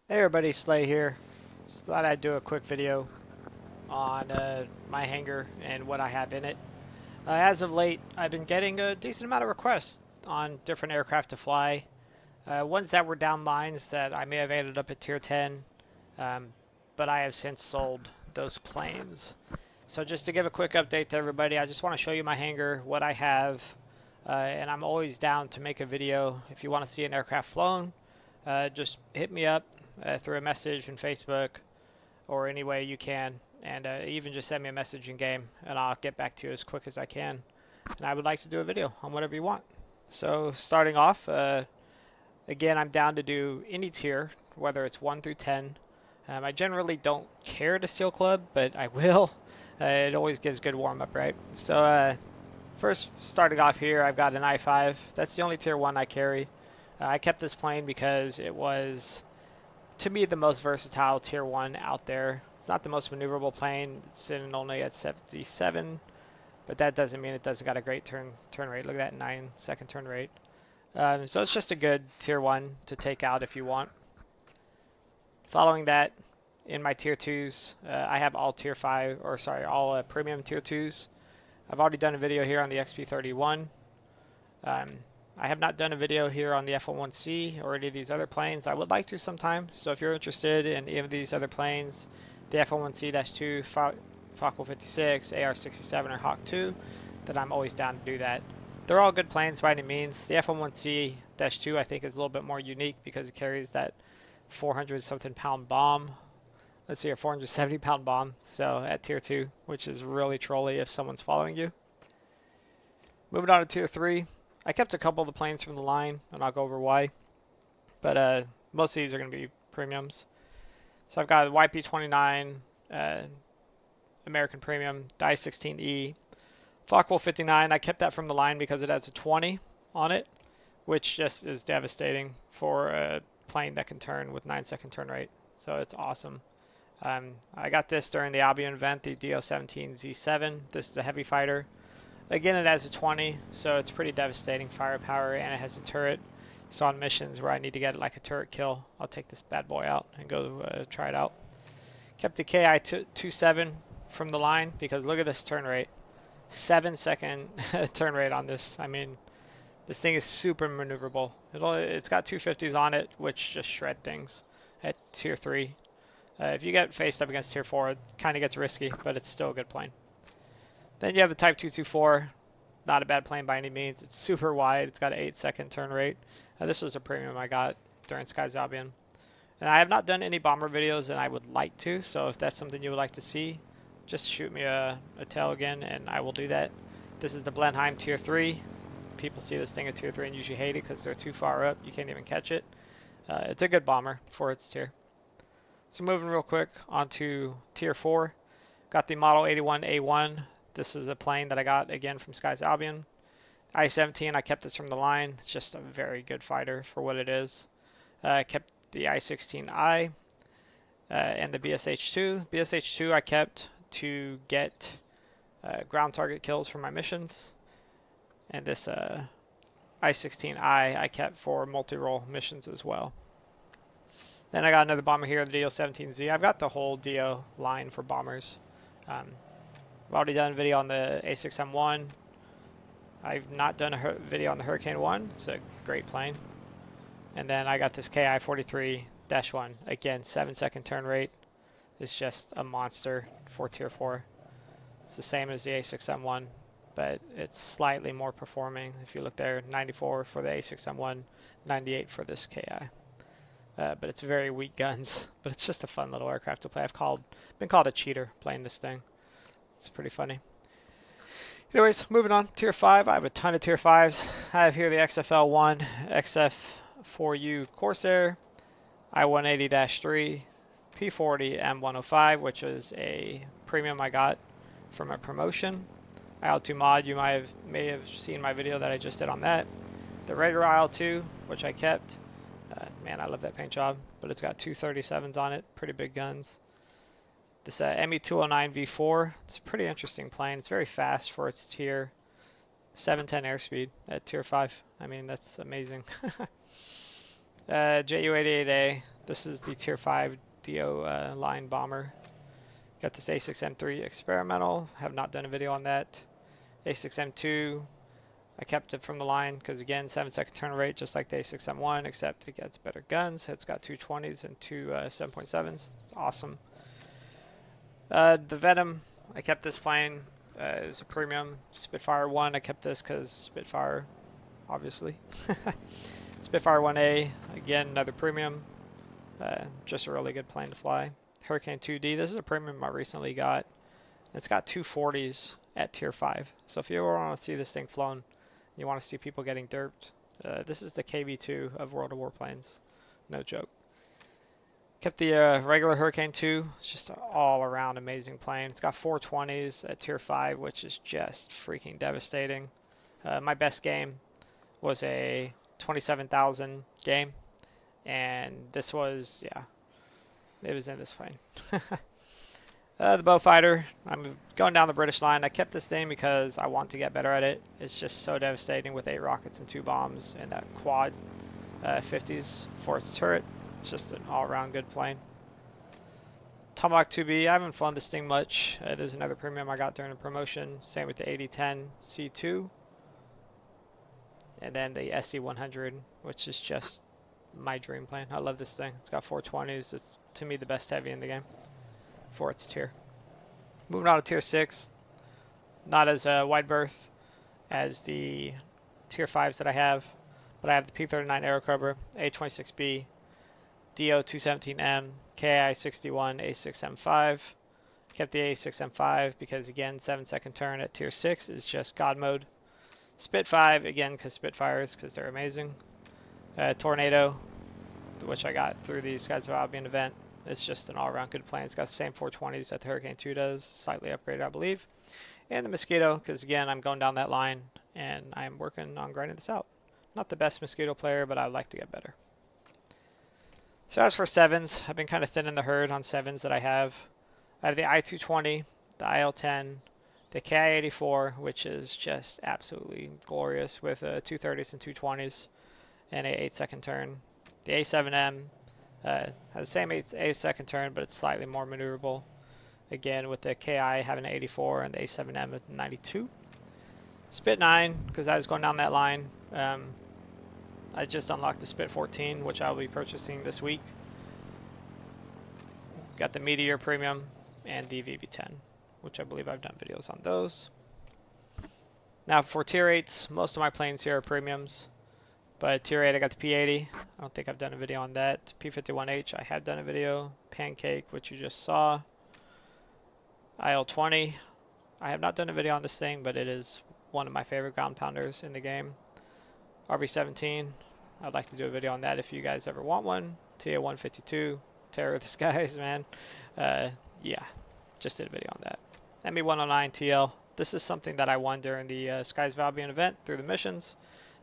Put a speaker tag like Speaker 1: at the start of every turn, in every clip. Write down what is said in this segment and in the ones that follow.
Speaker 1: Hey everybody, Slay here. Just thought I'd do a quick video on my hangar and what I have in it. As of late, I've been getting a decent amount of requests on different aircraft to fly. Ones that were down lines that I may have ended up at tier 10, um, but I have since sold those planes. So just to give a quick update to everybody, I just want to show you my hangar, what I have, and I'm always down to make a video. If you want to see an aircraft flown, just hit me up through a message in Facebook or any way you can, and even just send me a message in game, and I'll get back to you as quick as I can. And I would like to do a video on whatever you want. So starting off, again, I'm down to do any tier, whether it's 1 through 10. I generally don't care to steal club, but I will. It always gives good warm up, right? So first, starting off here, I've got an I-5. That's the only tier 1 I carry. I kept this plane because it was, to me, the most versatile tier 1 out there. It's not the most maneuverable plane, it's sitting only at 77, but that doesn't mean it doesn't got a great turn rate. Look at that 9-second turn rate. So it's just a good tier 1 to take out if you want. Following that, in my tier 2s, I have all tier 5, or sorry, all premium tier 2s. I've already done a video here on the XP31. Um, I have not done a video here on the F-11C or any of these other planes. I would like to sometime, so if you're interested in any of these other planes, the F-11C-2, Fokker 56, AR-67, or Hawk 2, then I'm always down to do that. They're all good planes by any means. The F-11C-2 I think is a little bit more unique because it carries that 400-something pound bomb. Let's see, a 470 pound bomb, so at tier 2, which is really trolly if someone's following you. Moving on to tier 3, I kept a couple of the planes from the line, and I'll go over why. But most of these are going to be premiums. So I've got YP29, American Premium, the I-16E, Fokker 59. I kept that from the line because it has a 20 on it, which just is devastating for a plane that can turn with 9-second turn rate. So it's awesome. I got this during the Albion event, the DO-17Z7. This is a heavy fighter. Again, it has a 20, so it's pretty devastating firepower, and it has a turret. So on missions where I need to get like a turret kill, I'll take this bad boy out and go try it out. Kept the KI-27 from the line because look at this turn rate. 7-second turn rate on this. I mean, this thing is super maneuverable. It's got 250s on it, which just shred things at tier 3. If you get faced up against tier 4, it kind of gets risky, but it's still a good plane. Then you have the Type 224. Not a bad plane by any means. It's super wide. It's got an 8-second turn rate. This was a premium I got during Sky's Albion. And I have not done any bomber videos, and I would like to. So if that's something you would like to see, just shoot me a tail again, and I will do that. This is the Blenheim Tier 3. People see this thing at Tier 3 and usually hate it because they're too far up. You can't even catch it. It's a good bomber for its tier. So moving real quick onto Tier 4. Got the Model 81A1. This is a plane that I got again from Sky's Albion. I-17, I kept this from the line. It's just a very good fighter for what it is. I kept the I-16I and the BSH-2. BSH-2 I kept to get ground target kills for my missions. And this I-16I I kept for multi-role missions as well. Then I got another bomber here, the DO-17Z. I've got the whole DO line for bombers. I've already done a video on the A6M1. I've not done a video on the Hurricane 1. It's a great plane. And then I got this KI-43-1. Again, 7-second turn rate. It's just a monster for Tier 4. It's the same as the A6M1, but it's slightly more performing. If you look there, 94 for the A6M1, 98 for this KI. But it's very weak guns, but it's just a fun little aircraft to play. Been called a cheater playing this thing. It's pretty funny. Anyways, moving on. Tier 5. I have a ton of Tier 5s. I have here the XFL1, XF4U Corsair, I-180-3, P40 M105, which is a premium I got from a promotion. IL-2 mod, you may have seen my video that I just did on that. The regular IL-2, which I kept. Man, I love that paint job, but it's got 237s on it, pretty big guns. This ME209 V4, it's a pretty interesting plane. It's very fast for its tier. 710 airspeed at tier 5. I mean, that's amazing. JU88A, This is the Tier 5 DO line bomber. Got this A6M3 experimental. Have not done a video on that. A6M2. I kept it from the line because, again, 7-second turn rate, just like the A6M1, except it gets better guns. It's got two 20s and two 7.7s. It's awesome. The Venom, I kept this plane. It was a premium. Spitfire 1, I kept this because Spitfire, obviously. Spitfire 1A, again, another premium. Just a really good plane to fly. Hurricane 2D, this is a premium I recently got. It's got two 40s at Tier 5. So if you ever want to see this thing flown, you want to see people getting derped, this is the KB2 of World of Warplanes. No joke. Kept the regular Hurricane 2. It's just an all-around amazing plane. It's got 420s at Tier 5, which is just freaking devastating. My best game was a 27,000 game, and this was, yeah, it was in this plane. The Beaufighter, I'm going down the British line. I kept this thing because I want to get better at it. It's just so devastating with 8 rockets and 2 bombs and that quad 50s for its turret. It's just an all-around good plane. Tomahawk 2B, I haven't flown this thing much. It is another premium I got during a promotion. Same with the 8010 C2. And then the SE100, which is just my dream plane. I love this thing. It's got 420s. It's, to me, the best heavy in the game for its tier. Moving on to Tier 6. Not as wide berth as the Tier 5s that I have, but I have the P-39 Aerocobra, A-26B, DO-217M, KI-61, A6M5. Kept the A6M5 because, again, 7-second turn at Tier 6 is just God mode. Spit 5, again, because Spitfires, because they're amazing. Tornado, which I got through the Skies of Albion event. It's just an all-around good plane. It's got the same 420s that the Hurricane 2 does, slightly upgraded, I believe. And the Mosquito, because, again, I'm going down that line, and I'm working on grinding this out. Not the best Mosquito player, but I'd like to get better. So as for 7s, I've been kind of thinning the herd on 7s that I have. I have the I-220, the IL-10, the KI-84, which is just absolutely glorious with 230s and 220s and a 8-second turn. The A7M has the same 8-second turn, but it's slightly more maneuverable. Again, with the KI having an 84 and the A7M at 92. Spit 9, because I was going down that line. I just unlocked the Spit 14, which I'll be purchasing this week. Got the Meteor Premium and the VV10, which I believe I've done videos on those. Now for Tier 8s, most of my planes here are premiums. But Tier 8, I got the P80. I don't think I've done a video on that. P51H, I have done a video. Pancake, which you just saw. IL-20, I have not done a video on this thing, but it is one of my favorite ground pounders in the game. RB-17, I'd like to do a video on that if you guys ever want one. TA-152, Terror of the Skies, man. Yeah, just did a video on that. ME-109 TL, this is something that I won during the Skies of Albion event through the missions.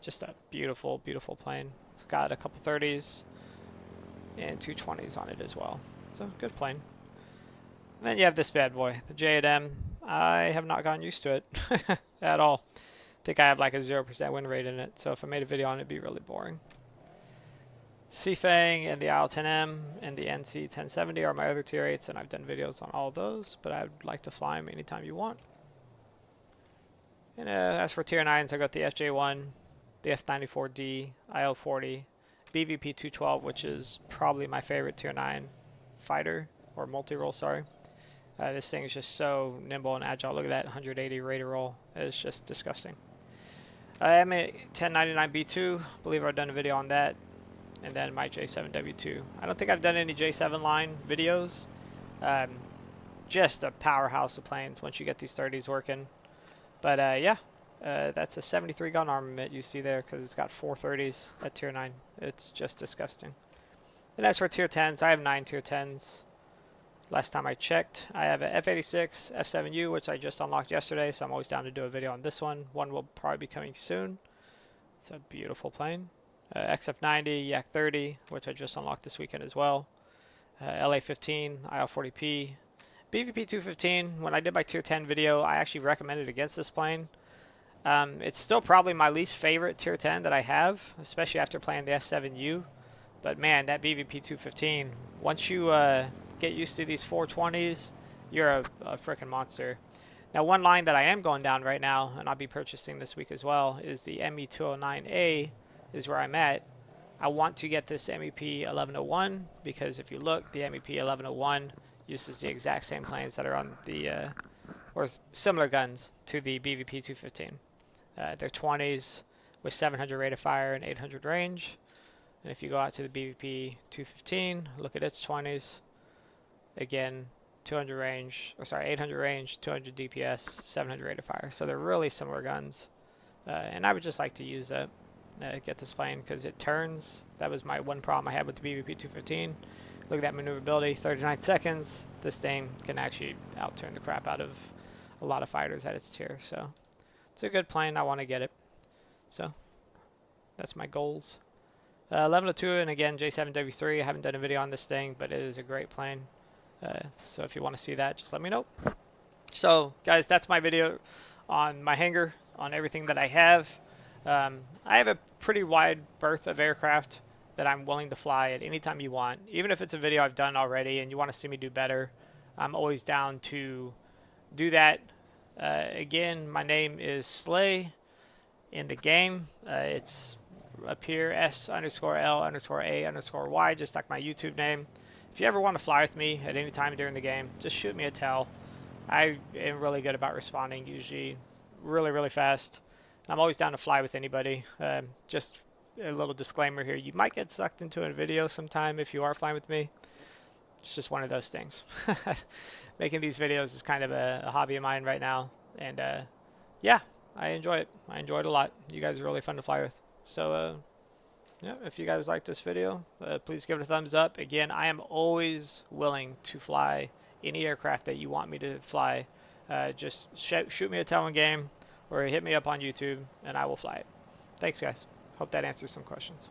Speaker 1: Just a beautiful, beautiful plane. It's got a couple 30s and 220s on it as well. So, good plane. And then you have this bad boy, the J8M. I have not gotten used to it at all. I think I have like a 0% win rate in it, so if I made a video on it, it'd be really boring. Seafang and the IL-10M and the NC-1070 are my other Tier 8s, and I've done videos on all those, but I'd like to fly them anytime you want. And as for Tier 9s, I got the FJ1, the F94D, IL-40, BVP-212, which is probably my favorite Tier 9 fighter, or multi-roll, sorry. This thing is just so nimble and agile. Look at that 180 rate of roll. It's just disgusting. I'm a 1099B2. I believe I've done a video on that. And then my J7W2. I don't think I've done any J7 line videos. Just a powerhouse of planes once you get these 30s working. But yeah, that's a 73 gun armament you see there because it's got 4 30s at Tier 9. It's just disgusting. And as for Tier 10s, I have 9 Tier 10s. Last time I checked, I have a F86 F7U, which I just unlocked yesterday, so I'm always down to do a video on this one. One will probably be coming soon. It's a beautiful plane. XF90, Yak 30, which I just unlocked this weekend as well. LA15, IL40P. BVP 215, when I did my Tier 10 video, I actually recommended against this plane. It's still probably my least favorite Tier 10 that I have, especially after playing the F7U. But man, that BVP 215, once you get used to these 420s, you're a freaking monster. Now, one line that I am going down right now, and I'll be purchasing this week as well, is the ME209A, is where I'm at. I want to get this MEP 1101 because if you look, the MEP 1101 uses the exact same planes that are on the, or similar guns to the BVP 215. They're 20s with 700 rate of fire and 800 range. And if you go out to the BVP 215, look at its 20s. Again, 200 range, or sorry, 800 range, 200 DPS, 700 rate of fire. So they're really similar guns. And I would just like to use that, get this plane, because it turns. That was my one problem I had with the BVP 215. Look at that maneuverability, 39 seconds. This thing can actually outturn the crap out of a lot of fighters at its tier. So it's a good plane. I want to get it. So that's my goals. 1102, and again, J7W3. I haven't done a video on this thing, but it is a great plane. So if you want to see that, just let me know. So guys, that's my video on my hangar, on everything that I have. I have a pretty wide berth of aircraft that I'm willing to fly at any time you want. Even if it's a video I've done already and you want to see me do better, I'm always down to do that. Again, my name is Slay in the game. It's up here, S_L_A_Y, just like my YouTube name. If you ever want to fly with me at any time during the game, just shoot me a tell. I am really good about responding, usually really fast. I'm always down to fly with anybody. Just a little disclaimer here, you might get sucked into a video sometime if you are flying with me. It's just one of those things. Making these videos is kind of a hobby of mine right now, and yeah, I enjoy it. I enjoy it a lot. You guys are really fun to fly with. So yeah, if you guys like this video, please give it a thumbs up. Again, I am always willing to fly any aircraft that you want me to fly. Just shoot me a tell in game or hit me up on YouTube and I will fly it. Thanks guys. Hope that answers some questions.